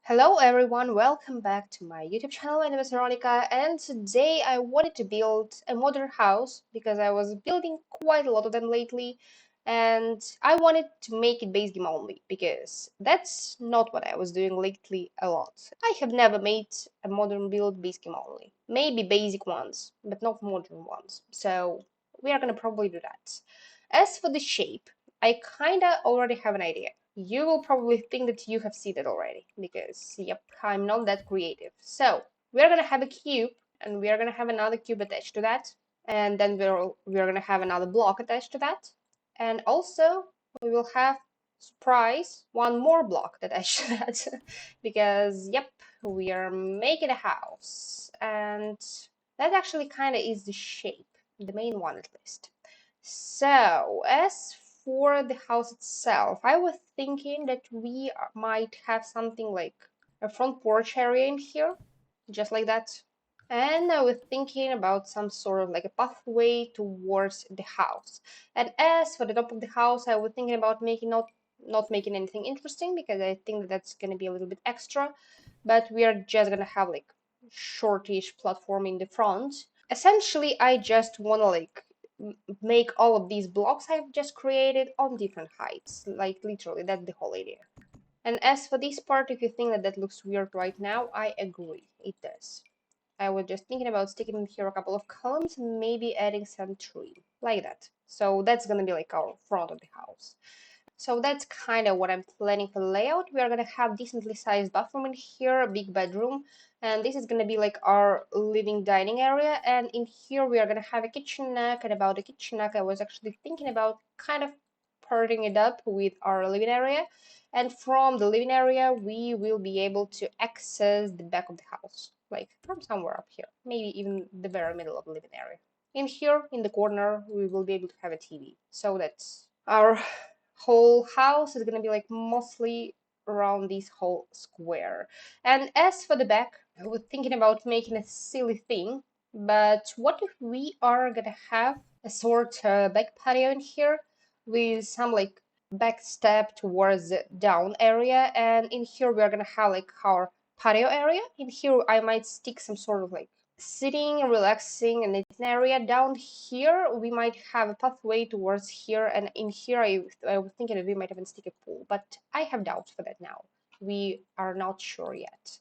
Hello everyone, welcome back to my YouTube channel. My name is Veronica, and today I wanted to build a modern house because I was building quite a lot of them lately, and I wanted to make it base game only because that's not what I was doing lately a lot. I have never made a modern build base game only. Maybe basic ones, but not modern ones. So we are gonna probably do that. As for the shape, I kinda already have an idea. You will probably think that you have seen it already, because, yep, I'm not that creative. So, we're gonna have a cube, and we're gonna have another cube attached to that, and then we're gonna have another block attached to that, and also we will have, surprise, one more block attached to that, because, yep, we are making a house, and that actually kind of is the shape, the main one at least. So, as for the house itself, I was thinking that we might have something like a front porch area in here, just like that. And I was thinking about some sort of like a pathway towards the house. And as for the top of the house, I was thinking about making not making anything interesting because I think that that's gonna be a little bit extra, but we are just gonna have like shortish platform in the front. Essentially, I just wanna like make all of these blocks I've just created on different heights. Like literally, that's the whole idea. And as for this part, if you think that that looks weird right now, I agree, it does. I was just thinking about sticking in here a couple of columns and maybe adding some tree, like that. So that's gonna be like our front of the house. So that's kind of what I'm planning for the layout. We are gonna have decently sized bathroom in here, a big bedroom, and this is gonna be like our living dining area. And in here we are gonna have a kitchen nook. And about the kitchen nook, I was actually thinking about kind of parting it up with our living area. And from the living area, we will be able to access the back of the house, like from somewhere up here, maybe even the very middle of the living area. In here, in the corner, we will be able to have a TV. So that's our whole house is gonna be like mostly around this whole square. And as for the back, I was thinking about making a silly thing, but what if we are gonna have a sort of back patio in here with some like back step towards the down area, and in here we are gonna have like our patio area. In here I might stick some sort of like sitting, relaxing, and it's an area down here. We might have a pathway towards here, and in here, I was thinking that we might even stick a pool, but I have doubts for that now. We are not sure yet.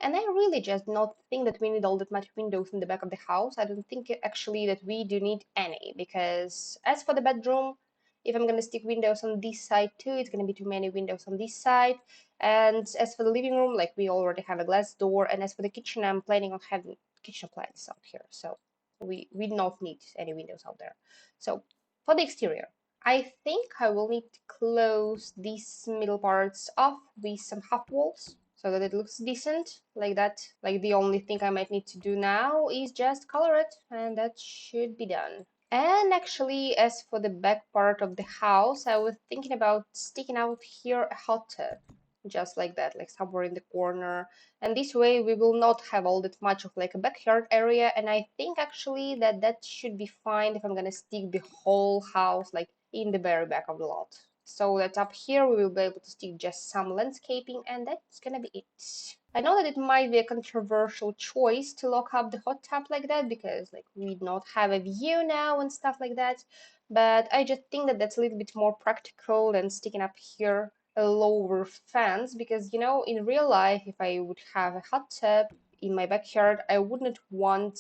And I really just not think that we need all that much windows in the back of the house. I don't think actually that we do need any, because as for the bedroom, if I'm gonna stick windows on this side too, it's gonna be too many windows on this side. And as for the living room, like we already have a glass door, and as for the kitchen, I'm planning on having kitchen appliances out here, so we don't need any windows out there. So for the exterior, I think I will need to close these middle parts off with some half walls so that it looks decent like that. Like the only thing I might need to do now is just color it, and that should be done. And actually, as for the back part of the house, I was thinking about sticking out here a hot tub, just like that, like somewhere in the corner. And this way we will not have all that much of like a backyard area. And I think actually that that should be fine if I'm gonna stick the whole house like in the very back of the lot. So that up here we will be able to stick just some landscaping, and that's gonna be it. I know that it might be a controversial choice to lock up the hot tub like that because like we don't have a view now and stuff like that, but I just think that that's a little bit more practical than sticking up here a lower fence, because you know, in real life, if I would have a hot tub in my backyard, I wouldn't want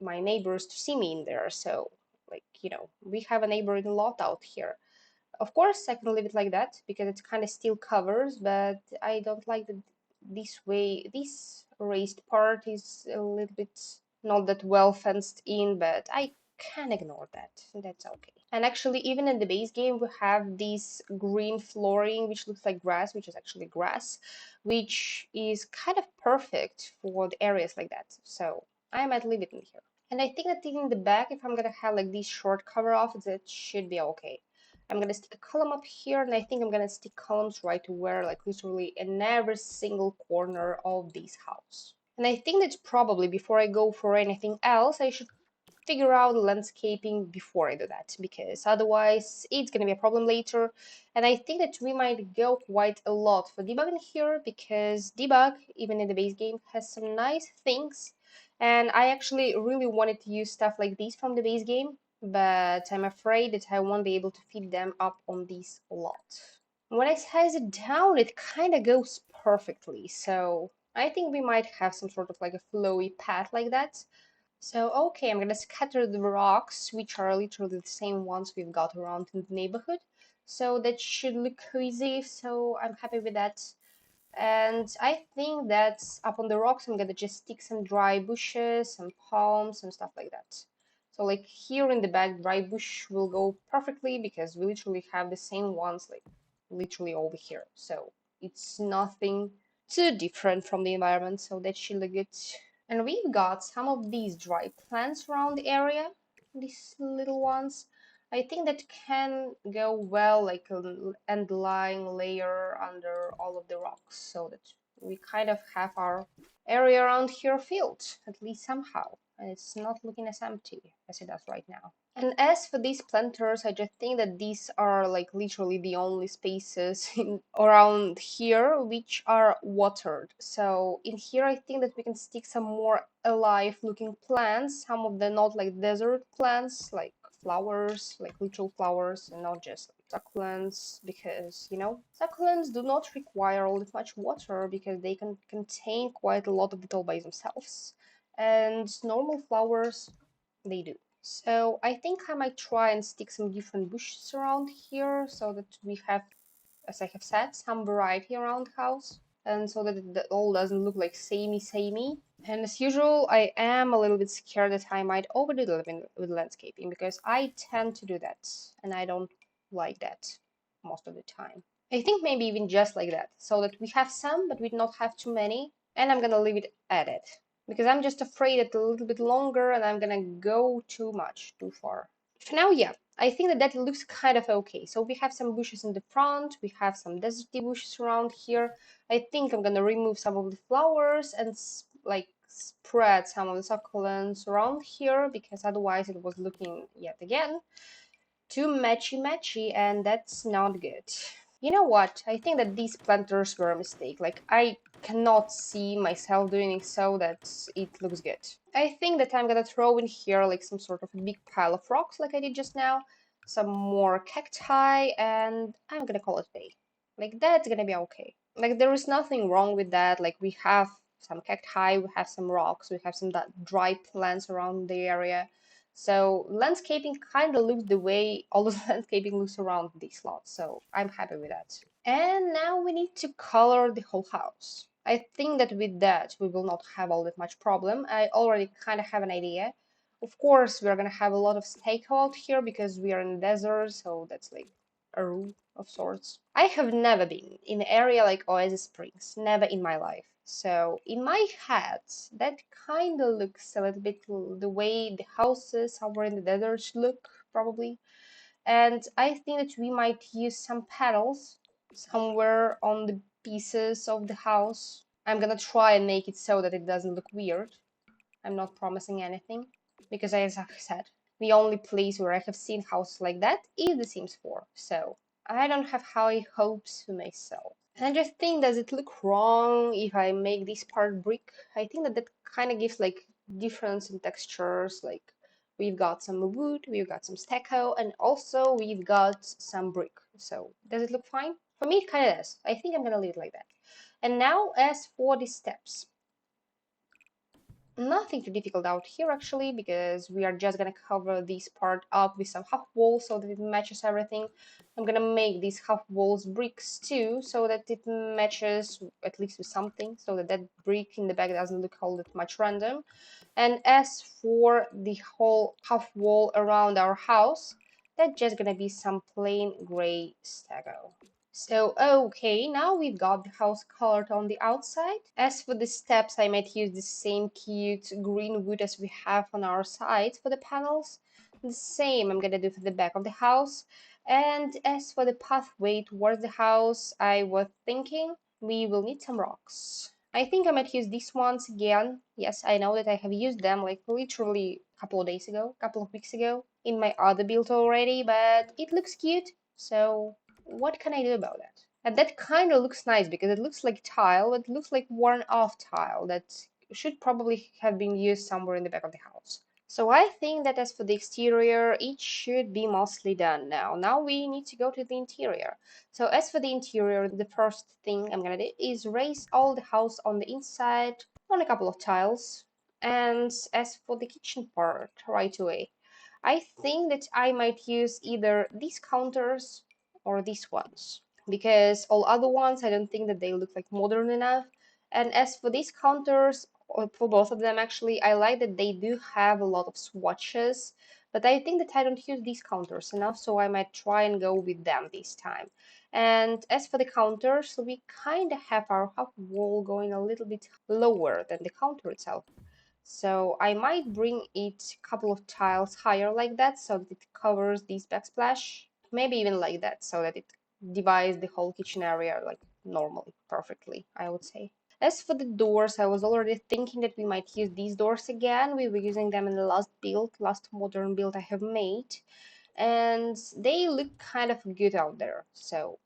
my neighbors to see me in there. So like, you know, we have a neighbor in the lot out here. Of course, I can leave it like that because it kind of still covers, but I don't like that this way. This raised part is a little bit not that well fenced in, but I can ignore that. That's okay. And actually, even in the base game, we have this green flooring, which looks like grass, which is actually grass, which is kind of perfect for the areas like that. So I might leave it in here. And I think that in the back, if I'm gonna have like these short cover off, that should be okay. I'm gonna stick a column up here, and I think I'm gonna stick columns right to where, like literally in every single corner of this house. And I think that probably before I go for anything else, I should figure out landscaping before I do that, because otherwise it's gonna be a problem later. And I think that we might go quite a lot for debug in here, because debug, even in the base game, has some nice things. And I actually really wanted to use stuff like these from the base game, but I'm afraid that I won't be able to fit them up on this lot. When I size it down, it kind of goes perfectly, so I think we might have some sort of like a flowy path like that. So, okay, I'm gonna scatter the rocks, which are literally the same ones we've got around in the neighborhood. So that should look cozy, so I'm happy with that. And I think that up on the rocks, I'm gonna just stick some dry bushes, some palms, and stuff like that. So like here in the back, dry bush will go perfectly because we literally have the same ones like literally over here. So it's nothing too different from the environment, so that should look good. And we've got some of these dry plants around the area, these little ones. I think that can go well like an underlying layer under all of the rocks, so that we kind of have our area around here filled, at least somehow, and it's not looking as empty as it does right now. And as for these planters, I just think that these are like literally the only spaces in around here which are watered. So in here, I think that we can stick some more alive looking plants, some of the not like desert plants, like flowers, like literal flowers, and not just like succulents, because succulents do not require all that much water because they can contain quite a lot of it all by themselves. And normal flowers, they do. So I think I might try and stick some different bushes around here so that we have, as I have said, some variety around the house, and so that it all doesn't look like samey. And as usual, I am a little bit scared that I might overdo it with landscaping, because I tend to do that and I don't like that most of the time. I think maybe even just like that, so that we have some but we do not have too many, and I'm gonna leave it at it, because I'm just afraid that a little bit longer and I'm gonna go too far. For now, yeah, I think that looks kind of okay. So we have some bushes in the front, we have some deserty bushes around here. I think I'm gonna remove some of the flowers and like spread some of the succulents around here, because otherwise it was looking yet again too matchy, and that's not good. You know what? I think that these planters were a mistake. Like, I cannot see myself doing so that it looks good. I think that I'm gonna throw in here like some sort of a big pile of rocks like I did just now, some more cacti, and I'm gonna call it a day. Like, that's gonna be okay. Like, there is nothing wrong with that. Like, we have some cacti, we have some rocks, we have some dry plants around the area. So landscaping kind of looks the way all the landscaping looks around these lots. So I'm happy with that. And now we need to color the whole house. I think that with that we will not have all that much problem. I already kind of have an idea. Of course, we're gonna have a lot of stake out here because we are in the desert, so that's like a rule of sorts. I have never been in an area like Oasis Springs, never in my life. So in my head, that kind of looks a little bit the way the houses somewhere in the desert look, probably. And I think that we might use some petals somewhere on the pieces of the house. I'm gonna try and make it so that it doesn't look weird. I'm not promising anything, because as I said, the only place where I have seen houses like that is The Sims 4. So I don't have high hopes for myself. And I just think, does it look wrong if I make this part brick? I think that kind of gives like difference in textures. Like, we've got some wood, we've got some stucco, and also we've got some brick. So does it look fine? For me, it kind of does. I think I'm gonna leave it like that. And now, as for the steps, nothing too difficult out here actually, because we are just gonna cover this part up with some half walls so that it matches everything. I'm gonna make these half walls bricks too, so that it matches at least with something, so that brick in the back doesn't look all that much random. And as for the whole half wall around our house, that's just gonna be some plain gray stucco. So, okay, now we've got the house colored on the outside. As for the steps, I might use the same cute green wood as we have on our sides for the panels. The same I'm gonna do for the back of the house. And as for the pathway towards the house, I was thinking we will need some rocks. I think I might use these ones again. Yes, I know that I have used them like literally couple of days ago, couple of weeks ago in my other build already, but it looks cute. So what can I do about that? And that kind of looks nice because it looks like tile, but it looks like worn off tile that should probably have been used somewhere in the back of the house. So I think that as for the exterior, it should be mostly done now. Now we need to go to the interior. So as for the interior, the first thing I'm gonna do is raise all the house on the inside on a couple of tiles. And as for the kitchen part, right away, I think that I might use either these counters or these ones because all other ones I don't think that they look like modern enough. And as for these counters, or for both of them actually, I like that they do have a lot of swatches, but I think that I don't use these counters enough, so I might try and go with them this time. And as for the counters, we kind of have our half wall going a little bit lower than the counter itself. So I might bring it a couple of tiles higher like that so that it covers this backsplash. Maybe even like that so that it divides the whole kitchen area like normally, perfectly, I would say. As for the doors, I was already thinking that we might use these doors again. We were using them in the last build, last modern build I have made. And they look kind of good out there. So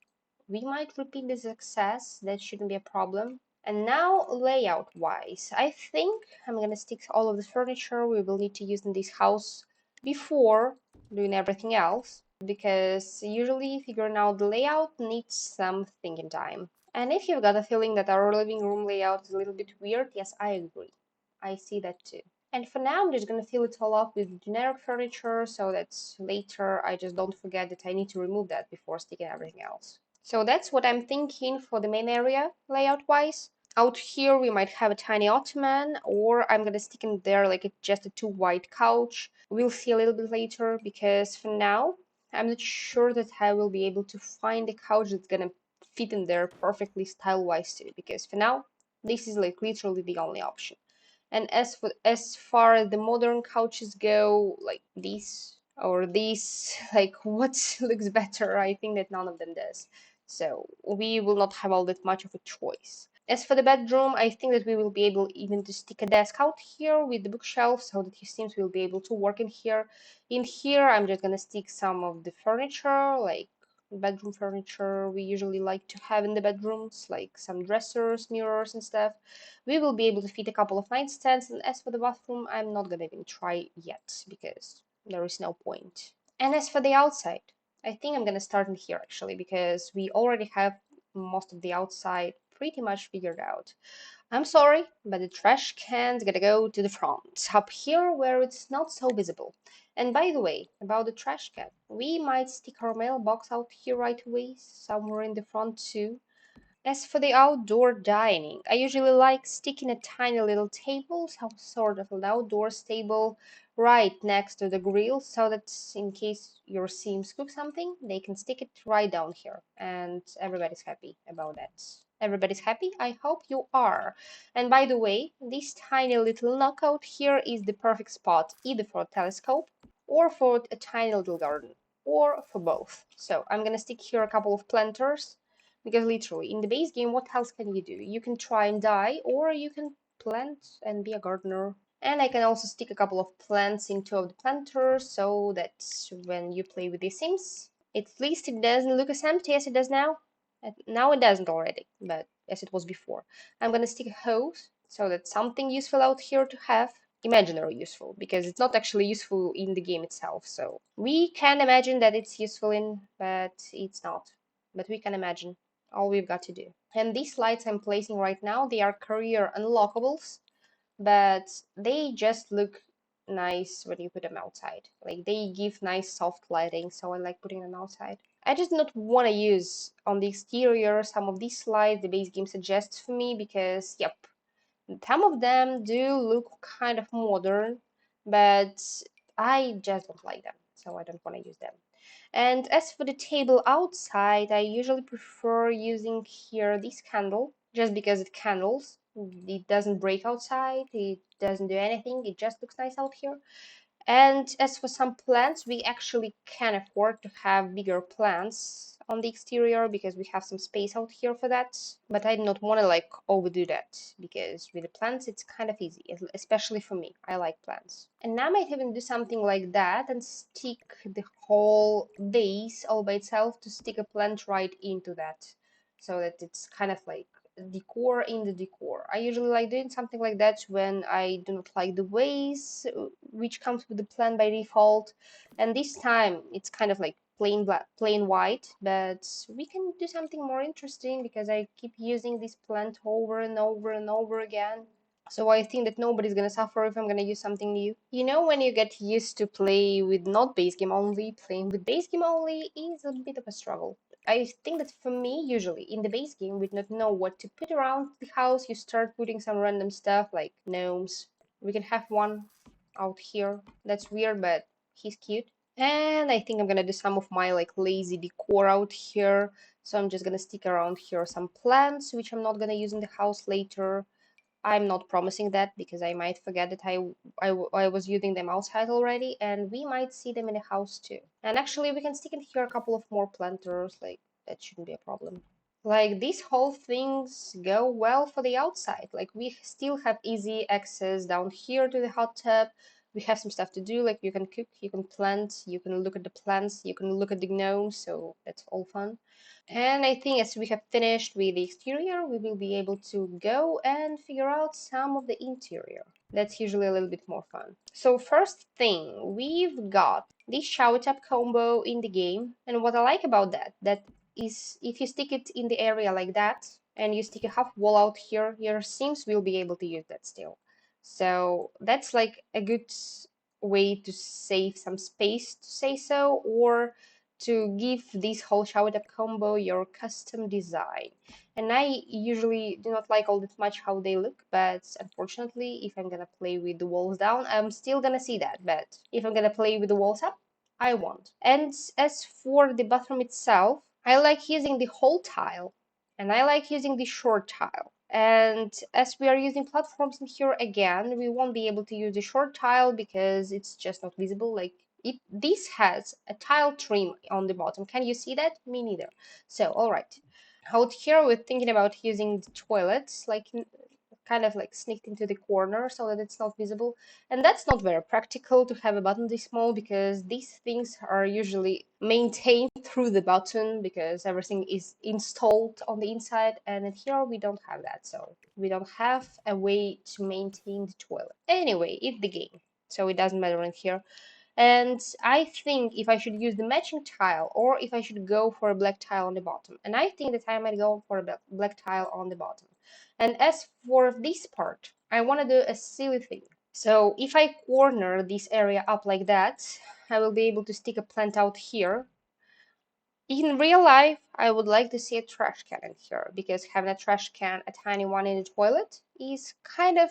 we might repeat the success. That shouldn't be a problem. And now layout wise, I think I'm gonna stick all of the furniture we will need to use in this house before doing everything else, because usually figuring out the layout needs some thinking time. And if you've got a feeling that our living room layout is a little bit weird, yes, I agree. I see that too. And for now, I'm just gonna fill it all up with generic furniture so that later I just don't forget that I need to remove that before sticking everything else. So that's what I'm thinking for the main area layout wise. Out here we might have a tiny ottoman, or I'm gonna stick in there like it's just a two white couch. We'll see a little bit later, because for now I'm not sure that I will be able to find a couch that's gonna fit in there perfectly style wise too, because for now this is like literally the only option. And as far as the modern couches go, like these or these, like what looks better, I think that none of them does. So we will not have all that much of a choice. As for the bedroom, I think that we will be able even to stick a desk out here with the bookshelf so that his teams will be able to work in here. In here, I'm just gonna stick some of the furniture, like bedroom furniture we usually like to have in the bedrooms, like some dressers, mirrors, and stuff. We will be able to fit a couple of nightstands, and as for the bathroom, I'm not gonna even try yet because there is no point. And as for the outside, I think I'm gonna start in here actually, because we already have most of the outside pretty much figured out. I'm sorry, but the trash can's gotta go to the front, up here where it's not so visible. And by the way, about the trash can, we might stick our mailbox out here right away, somewhere in the front too. As for the outdoor dining, I usually like sticking a tiny little table, some sort of an outdoor table, right next to the grill, so that in case your Sims cook something, they can stick it right down here, and everybody's happy about that. Everybody's happy? I hope you are. And by the way, this tiny little knockout here is the perfect spot, either for a telescope, or for a tiny little garden, or for both. So I'm gonna stick here a couple of planters, because literally, in the base game, what else can you do? You can try and die, or you can plant and be a gardener. And I can also stick a couple of plants in two of the planters, so that when you play with the Sims, at least it doesn't look as empty as it does now. Now it doesn't already, but as it was before. I'm gonna stick a hose, so that's something useful out here to have. Imaginary useful, because it's not actually useful in the game itself. So we can imagine that it's useful in, but it's not. But we can imagine all we've got to do. And these lights I'm placing right now, they are career unlockables, but they just look nice when you put them outside. Like they give nice soft lighting, so I like putting them outside. I just not want to use on the exterior some of these lights the base game suggests for me, because yep, some of them do look kind of modern, but I just don't like them, so I don't want to use them. And as for the table outside, I usually prefer using here this candle, just because it candles. It doesn't break outside, it doesn't do anything, it just looks nice out here. And as for some plants, we actually can afford to have bigger plants on the exterior because we have some space out here for that. But I do not want to like overdo that because with the plants it's kind of easy, especially for me. I like plants. And now I might even do something like that and stick the whole base all by itself to stick a plant right into that so that it's kind of like decor in the decor. I usually like doing something like that when I do not like the vase, which comes with the plant by default. And this time it's kind of like plain black, plain white, but we can do something more interesting because I keep using this plant over and over and over again. So I think that nobody's gonna suffer if I'm gonna use something new. You know, when you get used to play with not base game only, playing with base game only is a bit of a struggle. I think that for me, usually in the base game, we not know what to put around the house. You start putting some random stuff like gnomes. We can have one out here. That's weird, but he's cute. And I think I'm gonna do some of my like lazy decor out here. So I'm just gonna stick around here some plants, which I'm not gonna use in the house later. I'm not promising that because I might forget that I was using them outside already, and we might see them in the house too. And actually, we can stick in here a couple of more planters, like that shouldn't be a problem. Like these whole things go well for the outside. Like we still have easy access down here to the hot tub. We have some stuff to do, like you can cook, you can plant, you can look at the plants, you can look at the gnomes, so that's all fun. And I think as we have finished with the exterior, we will be able to go and figure out some of the interior. That's usually a little bit more fun. So first thing, we've got this shower tap combo in the game. And what I like about that is if you stick it in the area like that, and you stick a half wall out here, your Sims will be able to use that still. So that's like a good way to save some space, to say so, or to give this whole shower tap combo your custom design. And I usually do not like all that much how they look, but unfortunately, if I'm gonna play with the walls down, I'm still gonna see that. But if I'm gonna play with the walls up, I won't. And as for the bathroom itself, I like using the whole tile, and I like using the short tile. And as we are using platforms in here again, we won't be able to use the short tile because it's just not visible. Like this has a tile trim on the bottom. Can you see that? Me neither. So, all right. Out here, we're thinking about using the toilets, like kind of like sneaked into the corner so that it's not visible. And that's not very practical to have a button this small because these things are usually maintained through the button because everything is installed on the inside. And in here, we don't have that. So we don't have a way to maintain the toilet. Anyway, it's the game. So it doesn't matter in here. And I think if I should use the matching tile or if I should go for a black tile on the bottom. And I think that I might go for a black tile on the bottom. And as for this part, I want to do a silly thing. So if I corner this area up like that, I will be able to stick a plant out here. In real life, I would like to see a trash can in here because having a trash can, a tiny one in the toilet, is kind of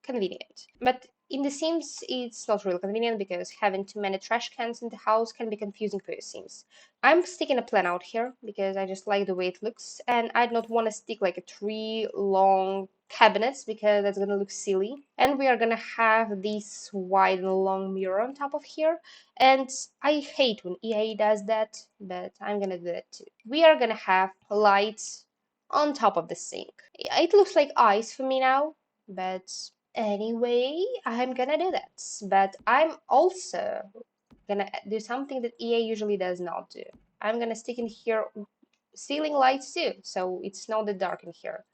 convenient. But in The Sims, it's not really convenient because having too many trash cans in the house can be confusing for your Sims. I'm sticking a plan out here because I just like the way it looks, and I don't want to stick like a tree long cabinets because that's gonna look silly. And we are gonna have this wide and long mirror on top of here. And I hate when EA does that, but I'm gonna do that too. We are gonna have lights on top of the sink. It looks like ice for me now, but anyway, I'm gonna do that. But I'm also gonna do something that EA usually does not do. I'm gonna stick in here ceiling lights too, so it's not that dark in here.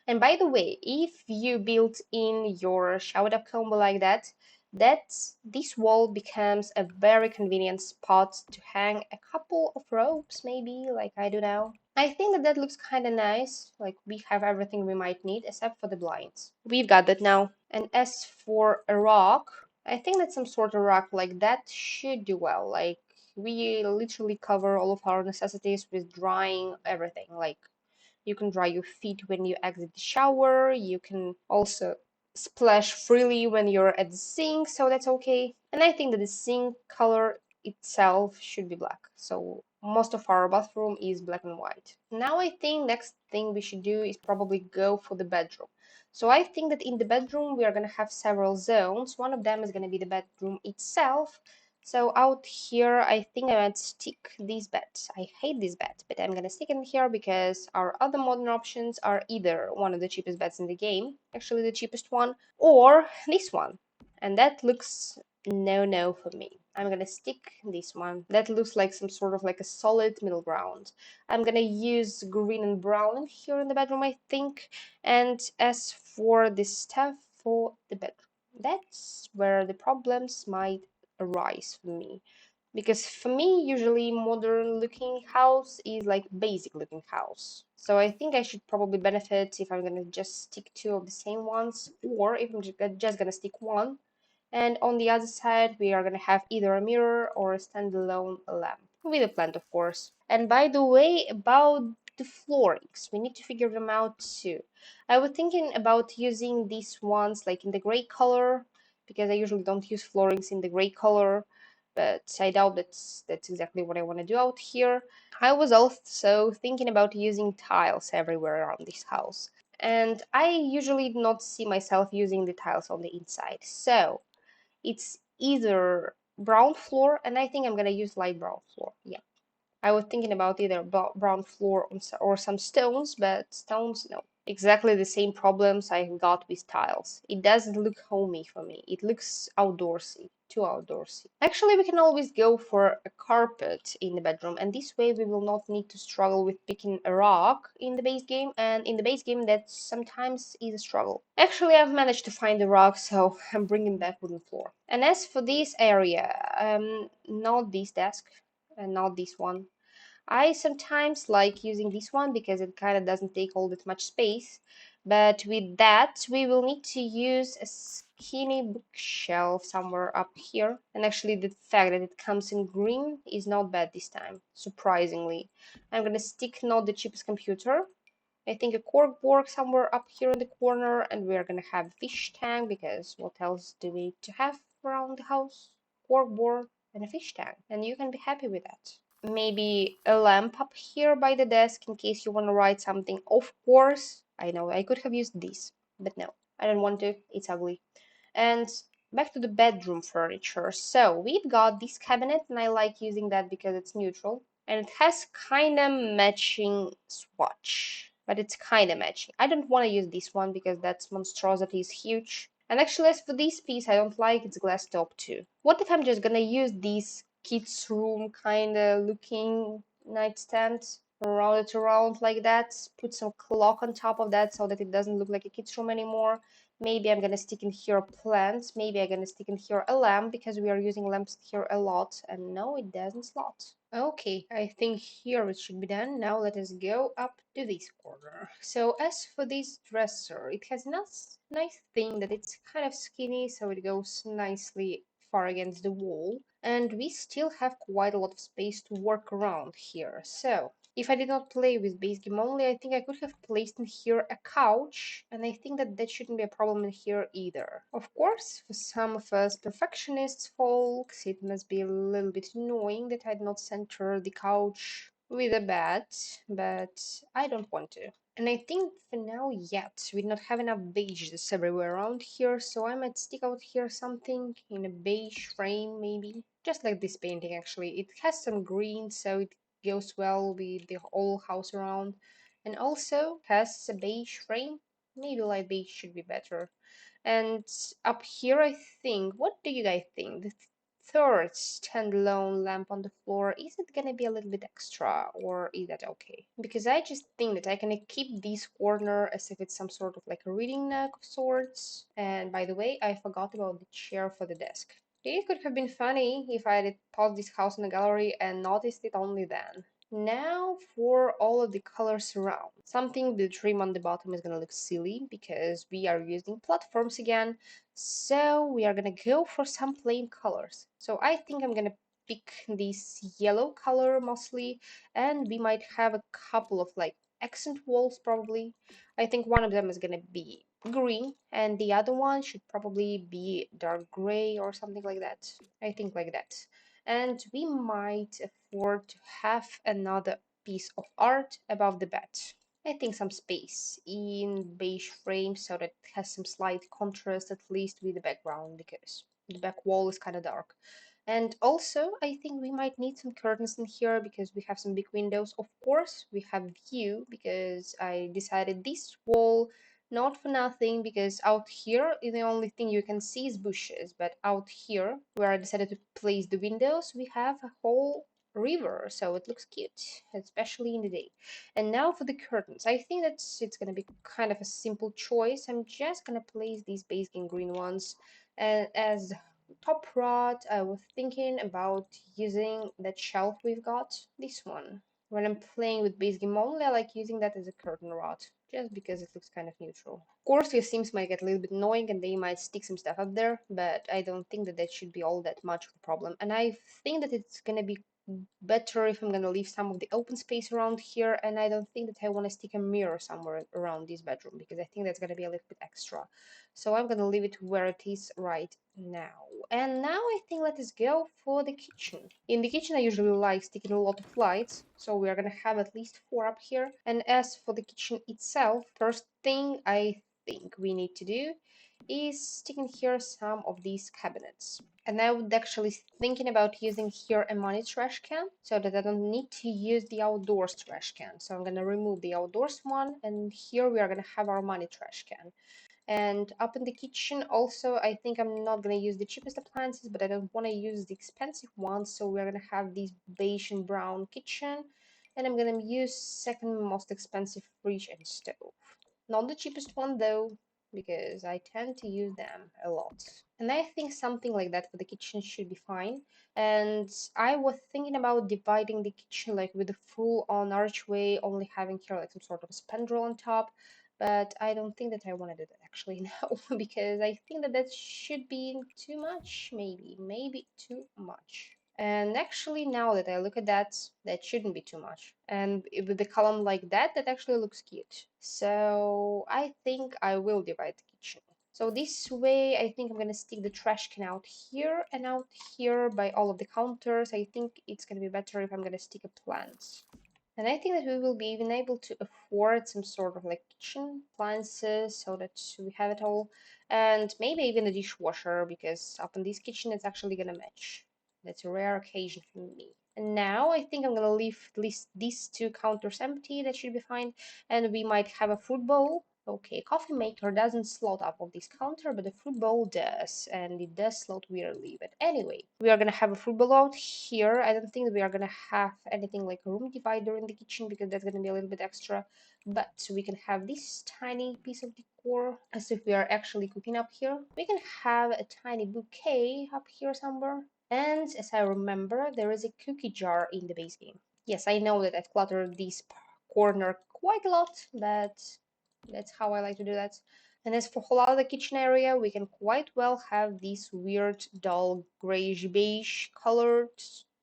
And by the way, if you build in your shower up combo like that, this wall becomes a very convenient spot to hang a couple of ropes, maybe, like I do now. I think that looks kind of nice, like we have everything we might need except for the blinds. We've got that now. And as for a rock, I think that some sort of rock like that should do well. Like we literally cover all of our necessities with drying everything, like you can dry your feet when you exit the shower. You can also splash freely when you're at the sink, so that's okay. And I think that the sink color itself should be black. So most of our bathroom is black and white. Now I think next thing we should do is probably go for the bedroom. So I think that in the bedroom we are going to have several zones. One of them is going to be the bedroom itself. So out here, I think I might stick this bed. I hate this bed, but I'm gonna stick in here because our other modern options are either one of the cheapest beds in the game, actually the cheapest one, or this one. And that looks no for me. I'm gonna stick this one. That looks like some sort of like a solid middle ground. I'm gonna use green and brown here in the bedroom, I think. And as for the stuff for the bedroom, that's where the problems might arise for me, because for me usually modern looking house is like basic looking house, so I think I should probably benefit if I'm gonna just stick two of the same ones, or if I'm just gonna stick one, and on the other side we are gonna have either a mirror or a standalone lamp with a plant, of course. And by the way, about the floorings, we need to figure them out too. I was thinking about using these ones like in the gray color, because I usually don't use floorings in the gray color, but I doubt that's exactly what I want to do out here. I was also thinking about using tiles everywhere around this house, and I usually do not see myself using the tiles on the inside. So it's either brown floor, and I think I'm gonna use light brown floor. Yeah. I was thinking about either brown floor or some stones, but stones, no. Exactly the same problems I got with tiles. It doesn't look homey for me. It looks outdoorsy, too outdoorsy. Actually, we can always go for a carpet in the bedroom, and this way we will not need to struggle with picking a rock in the base game, and in the base game that sometimes is a struggle. Actually, I've managed to find the rock, so I'm bringing that wooden floor. And as for this area, not this desk, and not this one. I sometimes like using this one because it kind of doesn't take all that much space. But with that, we will need to use a skinny bookshelf somewhere up here. And actually, the fact that it comes in green is not bad this time, surprisingly. I'm gonna stick not the cheapest computer. I think a cork board somewhere up here in the corner, and we're gonna have a fish tank because what else do we need to have around the house? Cork board and a fish tank, and you can be happy with that. Maybe a lamp up here by the desk in case you want to write something. Of course, I know I could have used this, but no, I don't want to. It's ugly. And back to the bedroom furniture. So we've got this cabinet, and I like using that because it's neutral. And it has kind of matching swatch, but it's kind of matching. I don't want to use this one because that monstrosity is huge. And actually, as for this piece, I don't like its glass top too. What if I'm just gonna use this kids' room kind of looking nightstand? Roll it around like that, put some clock on top of that so that it doesn't look like a kid's room anymore. Maybe I'm gonna stick in here plants. Maybe I'm gonna stick in here a lamp because we are using lamps here a lot. And no, it doesn't slot. Okay, I think here it should be done. Now let us go up to this corner. So as for this dresser, it has a nice thing that it's kind of skinny, so it goes nicely far against the wall. And we still have quite a lot of space to work around here. So if I did not play with base game only, I think I could have placed in here a couch, and I think that shouldn't be a problem in here either. Of course, for some of us perfectionists folks, it must be a little bit annoying that I did not center the couch with a bed, but I don't want to. And I think for now yet, we do not have enough beiges everywhere around here, so I might stick out here something in a beige frame maybe. Just like this painting actually. It has some green, so it goes well with the whole house around, and also has a beige frame. Maybe light beige should be better. And up here, I think, what do you guys think? The third standalone lamp on the floor, is it gonna be a little bit extra, or is that okay? Because I just think that I can keep this corner as if it's some sort of like a reading nook of sorts. And by the way, I forgot about the chair for the desk. It could have been funny if I had paused this house in the gallery and noticed it only then. Now for all of the colors around. Something with the trim on the bottom is gonna look silly because we are using platforms again. So we are gonna go for some plain colors. So I think I'm gonna pick this yellow color mostly, and we might have a couple of like accent walls probably. I think one of them is gonna be green, and the other one should probably be dark gray or something like that. I think like that. And we might afford to have another piece of art above the bed. I think some space in beige frame so that it has some slight contrast at least with the background because the back wall is kind of dark. And also, I think we might need some curtains in here because we have some big windows. Of course, we have view because I decided this wall not for nothing, because out here the only thing you can see is bushes, but out here where I decided to place the windows, we have a whole river, so it looks cute, especially in the day. And now for the curtains. I think that it's gonna be kind of a simple choice. I'm just gonna place these base game green ones. And as top rod, I was thinking about using that shelf we've got, this one. When I'm playing with base game only, I like using that as a curtain rod, just because it looks kind of neutral. Of course, your sims might get a little bit annoying and they might stick some stuff up there, but I don't think that should be all that much of a problem. And I think that it's gonna be better if I'm gonna leave some of the open space around here, and I don't think that I want to stick a mirror somewhere around this bedroom because I think that's gonna be a little bit extra. So I'm gonna leave it where it is right now. And now I think let us go for the kitchen. In the kitchen I usually like sticking a lot of lights, so we are gonna have at least 4 up here. And as for the kitchen itself, first thing I think we need to do is sticking here some of these cabinets. And I would actually thinking about using here a money trash can so that I don't need to use the outdoors trash can. So I'm gonna remove the outdoors one, and here we are gonna have our money trash can. And up in the kitchen also, I think I'm not gonna use the cheapest appliances, but I don't want to use the expensive ones, so we're gonna have this beige and brown kitchen, and I'm gonna use second most expensive fridge and stove. Not the cheapest one though, because I tend to use them a lot. And I think something like that for the kitchen should be fine. And I was thinking about dividing the kitchen like with a full on archway, only having here like some sort of spandrel on top. But I don't think that I want to do that actually now, because I think that should be too much, maybe too much. And actually, now that I look at that, that shouldn't be too much. And with the column like that, that actually looks cute. So I think I will divide the kitchen. So this way, I think I'm gonna stick the trash can out here and out here by all of the counters. I think it's gonna be better if I'm gonna stick a plant. And I think that we will be even able to afford some sort of like kitchen appliances so that we have it all. And maybe even a dishwasher, because up in this kitchen it's actually gonna match. That's a rare occasion for me. And now I think I'm gonna leave at least these 2 counters empty. That should be fine. And we might have a fruit bowl. Okay, coffee maker doesn't slot up of this counter, but the fruit bowl does, and it does slot weirdly. But anyway, we are gonna have a fruit bowl out here. I don't think that we are gonna have anything like a room divider in the kitchen because that's gonna be a little bit extra. But we can have this tiny piece of decor as if we are actually cooking up here. We can have a tiny bouquet up here somewhere. And as I remember, there is a cookie jar in the base game. Yes, I know that I've cluttered this corner quite a lot, but that's how I like to do that. And as for whole other kitchen area, we can quite well have this weird dull grayish beige colored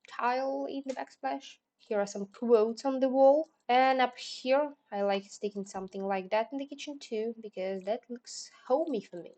tile in the backsplash. Here are some quotes on the wall. And up here, I like sticking something like that in the kitchen too, because that looks homey for me.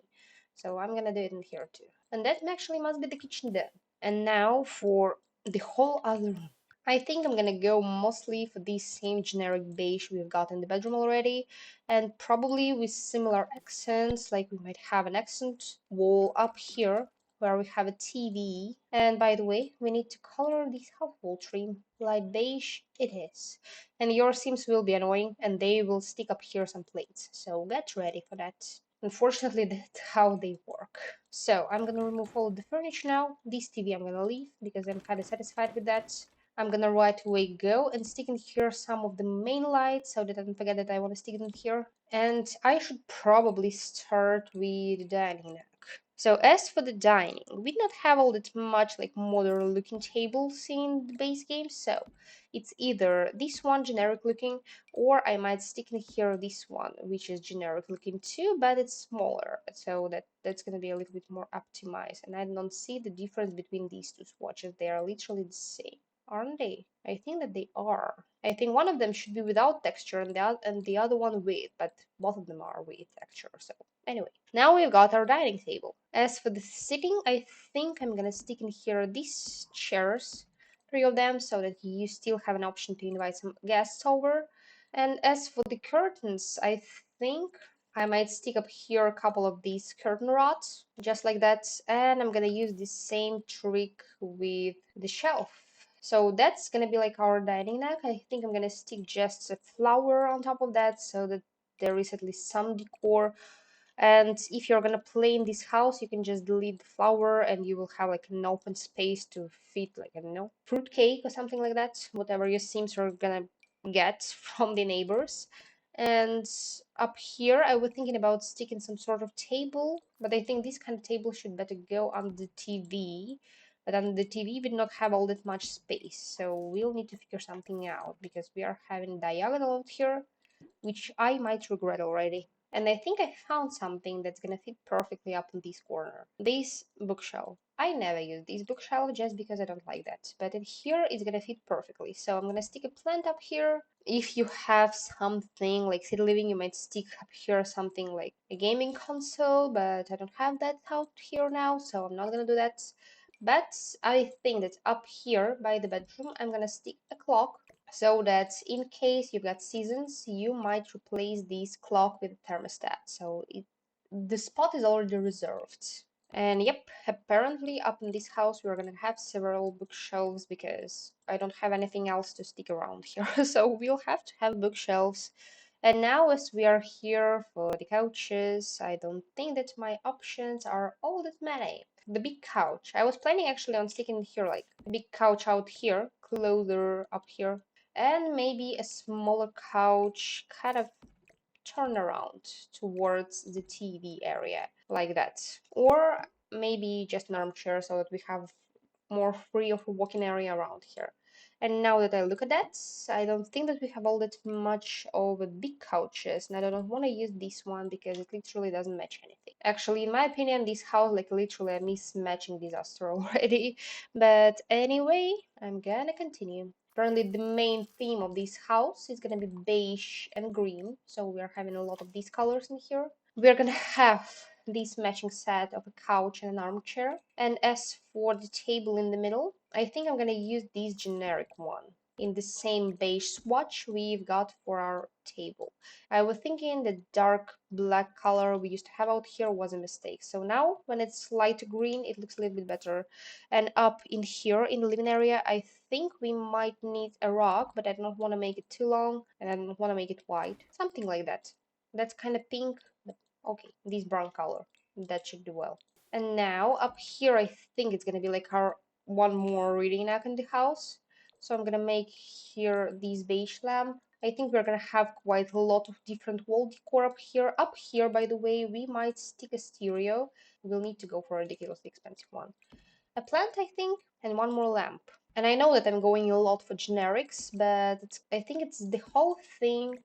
So I'm gonna do it in here too. And that actually must be the kitchen done. And now for the whole other room. I think I'm gonna go mostly for this same generic beige we've got in the bedroom already, and probably with similar accents, like we might have an accent wall up here where we have a TV. And by the way, we need to color this half wall trim light beige. It is. And your sims will be annoying and they will stick up here some plates, so get ready for that. Unfortunately, that's how they work. So I'm gonna remove all of the furniture now. This TV I'm gonna leave because I'm kind of satisfied with that. I'm gonna right away go and stick in here some of the main lights so that I don't forget that I want to stick it in here. And I should probably start with the dining nook. So as for the dining, we do not have all that much like modern looking tables in the base game, so it's either this one generic looking, or I might stick in here this one, which is generic looking too, but it's smaller, so that's gonna be a little bit more optimized. And I don't see the difference between these two swatches. They are literally the same, aren't they? I think that they are. I think one of them should be without texture and the other one with, but both of them are with texture. So anyway, now we've got our dining table. As for the sitting, I think I'm gonna stick in here these chairs, 3 of them, so that you still have an option to invite some guests over. And as for the curtains, I think I might stick up here a couple of these curtain rods, just like that, and I'm gonna use the same trick with the shelf. So that's gonna be like our dining nook. I think I'm gonna stick just a flower on top of that so that there is at least some decor. And if you're gonna play in this house, you can just delete the flower and you will have like an open space to fit like, I don't know, fruit cake or something like that, whatever your sims are gonna get from the neighbors. And up here, I was thinking about sticking some sort of table, but I think this kind of table should better go on the TV. But on the TV, we do not have all that much space, so we'll need to figure something out because we are having diagonal out here, which I might regret already. And I think I found something that's gonna fit perfectly up in this corner. This bookshelf. I never use this bookshelf just because I don't like that. But in here it's gonna fit perfectly. So I'm gonna stick a plant up here. If you have something like city living, you might stick up here something like a gaming console, but I don't have that out here now, so I'm not gonna do that. But I think that up here by the bedroom, I'm gonna stick a clock so that in case you got seasons, you might replace this clock with a thermostat. So the spot is already reserved. And yep, apparently up in this house we're gonna have several bookshelves because I don't have anything else to stick around here. So we'll have to have bookshelves. And now as we are here for the couches, I don't think that my options are all that many. The big couch. I was planning actually on sticking here like a big couch out here, closer up here, and maybe a smaller couch kind of turn around towards the TV area like that. Or maybe just an armchair so that we have more free of a walking area around here. And now that I look at that, I don't think that we have all that much of a big couches, and I don't want to use this one because it literally doesn't match anything. Actually, in my opinion, this house like literally a mismatching disaster already. But anyway, I'm gonna continue. Apparently, the main theme of this house is gonna be beige and green, so we are having a lot of these colors in here. We're gonna have this matching set of a couch and an armchair. And as for the table in the middle, I think I'm gonna use this generic one in the same beige swatch we've got for our table. I was thinking the dark black color we used to have out here was a mistake. So now when it's light green, it looks a little bit better. And up in here in the living area, I think we might need a rug, but I don't want to make it too long and I don't want to make it white. Something like that. That's kind of pink, but okay, this brown color. That should do well. And now up here, I think it's gonna be like our one more reading nook in the house. So I'm gonna make here this beige lamp. I think we're gonna have quite a lot of different wall decor up here. Up here, by the way, we might stick a stereo. We'll need to go for a ridiculously expensive one. A plant, I think, and one more lamp. And I know that I'm going a lot for generics, but I think it's the whole thing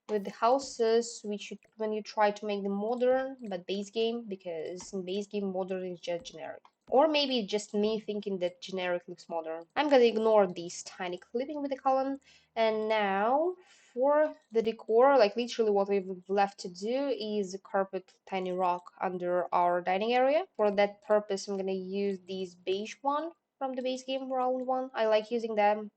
with the houses which when you try to make them modern but base game, because in base game modern is just generic, or maybe just me thinking that generic looks modern. I'm gonna ignore this tiny clipping with the column. And now for the decor, like literally what we've left to do is carpet tiny rock under our dining area. For that purpose, I'm gonna use this beige one from the base game round one. I like using them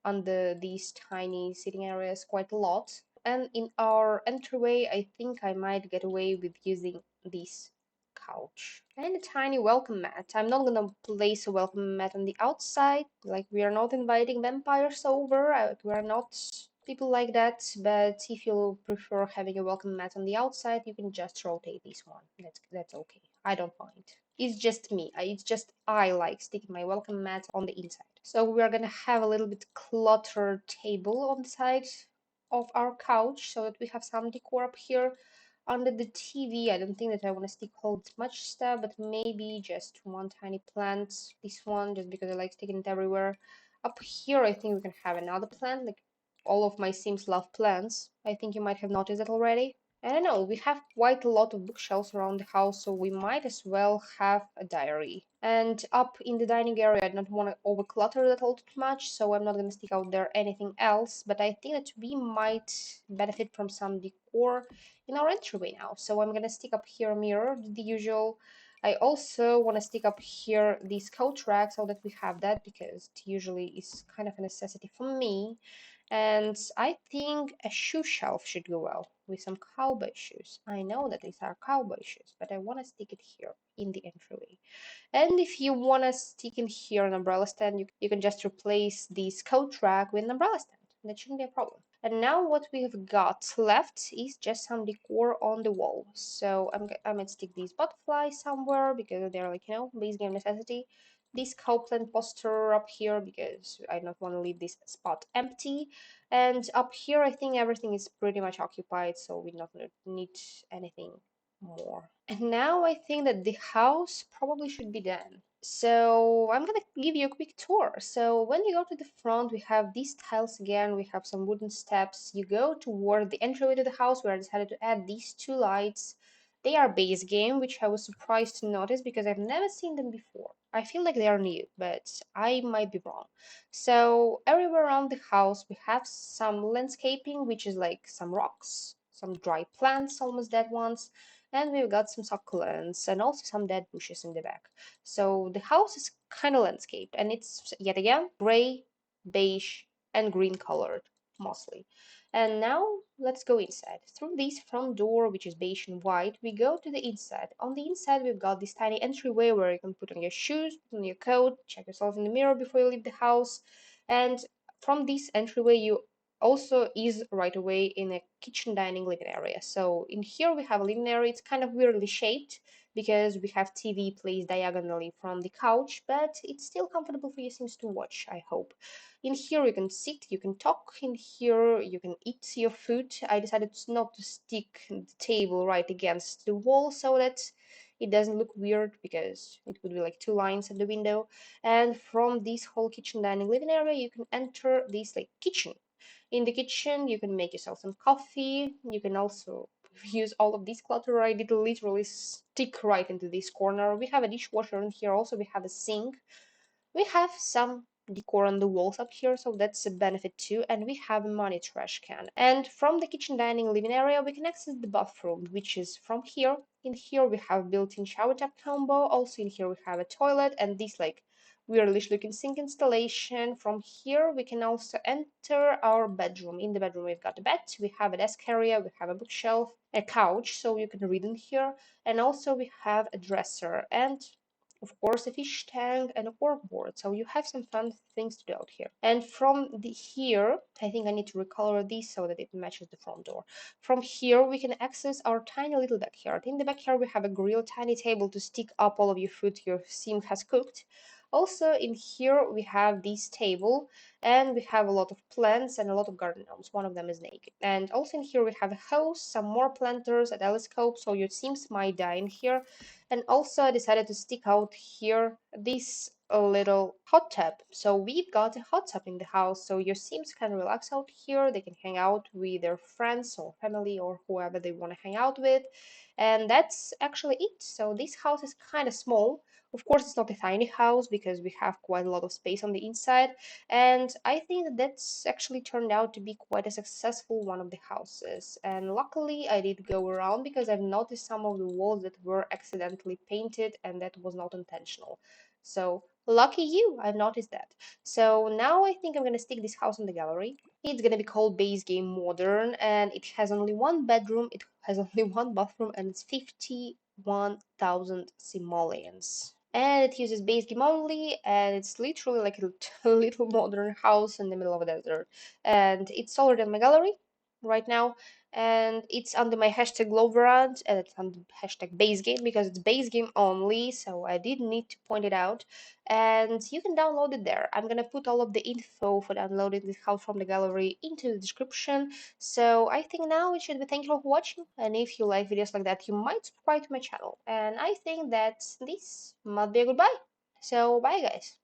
under these tiny sitting areas quite a lot. And in our entryway, I think I might get away with using this couch and a tiny welcome mat. I'm not gonna place a welcome mat on the outside, like we are not inviting vampires over, we are not people like that. But if you prefer having a welcome mat on the outside, you can just rotate this one. That's okay. I don't mind. It's just me. It's just I like sticking my welcome mat on the inside. So we are gonna have a little bit cluttered table on the side of our couch so that we have some decor up here. Under the TV, I don't think that I want to stick all this much stuff, but maybe just one tiny plant. This one, just because I like sticking it everywhere. Up here, I think we can have another plant. Like all of my Sims love plants. I think you might have noticed that already. I don't know, we have quite a lot of bookshelves around the house, so we might as well have a diary. And up in the dining area, I don't want to overclutter that all too much, so I'm not going to stick out there anything else. But I think that we might benefit from some decor in our entryway now. So I'm going to stick up here a mirror, the usual. I also want to stick up here this couch rack so that we have that, because it usually is kind of a necessity for me. And I think a shoe shelf should go well with some cowboy shoes. I know that these are cowboy shoes, but I want to stick it here in the entryway. And if you want to stick in here an umbrella stand, you can just replace this coat rack with an umbrella stand. That shouldn't be a problem. And now what we have got left is just some decor on the wall. So I'm gonna stick these butterflies somewhere because they're like, base game necessity. This Copeland poster up here because I don't want to leave this spot empty. And up here, I think everything is pretty much occupied, so we don't need anything more. And now I think that the house probably should be done. So I'm gonna give you a quick tour. So when you go to the front, we have these tiles again, we have some wooden steps. You go toward the entryway to the house where I decided to add these two lights. They are base game, which I was surprised to notice because I've never seen them before. I feel like they are new, but I might be wrong. So everywhere around the house, we have some landscaping, which is like some rocks, some dry plants, almost dead ones, and we've got some succulents and also some dead bushes in the back. So the house is kind of landscaped and it's yet again gray, beige, and green colored mostly. And now let's go inside. Through this front door, which is beige and white, we go to the inside. On the inside, we've got this tiny entryway where you can put on your shoes, put on your coat, check yourself in the mirror before you leave the house. And from this entryway, you also is right away in a kitchen dining living area. So in here we have a living area. It's kind of weirdly shaped because we have TV placed diagonally from the couch, but it's still comfortable for your Sims to watch, I hope. In here you can sit, you can talk, in here you can eat your food. I decided not to stick the table right against the wall so that it doesn't look weird because it would be like two lines at the window. And from this whole kitchen dining living area you can enter this like kitchen. In the kitchen you can make yourself some coffee. You can also use all of this clutter. I did literally stick right into this corner. We have a dishwasher in here, also we have a sink. We have some decor on the walls up here, so that's a benefit too, and we have a money trash can. And from the kitchen dining living area we can access the bathroom, which is from here. In here we have built-in shower tub combo. Also in here we have a toilet and this like weirdish looking sink installation. From here we can also enter our bedroom. In the bedroom we've got a bed, we have a desk area, we have a bookshelf, a couch so you can read in here, and also we have a dresser and of course a fish tank and a corkboard, so you have some fun things to do out here. And from the here, I think I need to recolor this so that it matches the front door. From here we can access our tiny little backyard. In the backyard we have a grill, tiny table to stick up all of your food your sim has cooked. Also in here we have this table and we have a lot of plants and a lot of garden gnomes. One of them is naked. And also in here we have a hose, some more planters, a telescope, so your sims might die in here. And also I decided to stick out here this little hot tub. So we've got a hot tub in the house, so your Sims can relax out here. They can hang out with their friends or family or whoever they want to hang out with. And that's actually it. So this house is kind of small. Of course, it's not a tiny house because we have quite a lot of space on the inside. And I think that that's actually turned out to be quite a successful one of the houses. And luckily, I did go around because I've noticed some of the walls that were accidentally painted and that was not intentional. So lucky you, I've noticed that. So now I think I'm gonna stick this house in the gallery. It's gonna be called Basegame Modern and it has only one bedroom, it has only one bathroom, and it's 51,000 simoleons. And it uses base game only, and it's literally like a little modern house in the middle of a desert. And it's older than my gallery right now, and it's under my hashtag gloverunt, and it's under hashtag base game because it's base game only, so I did need to point it out. And you can download it there. I'm gonna put all of the info for downloading this house from the gallery into the description. So I think now it should be. Thank you for watching, and if you like videos like that you might subscribe to my channel, and I think that this might be a goodbye. So bye guys.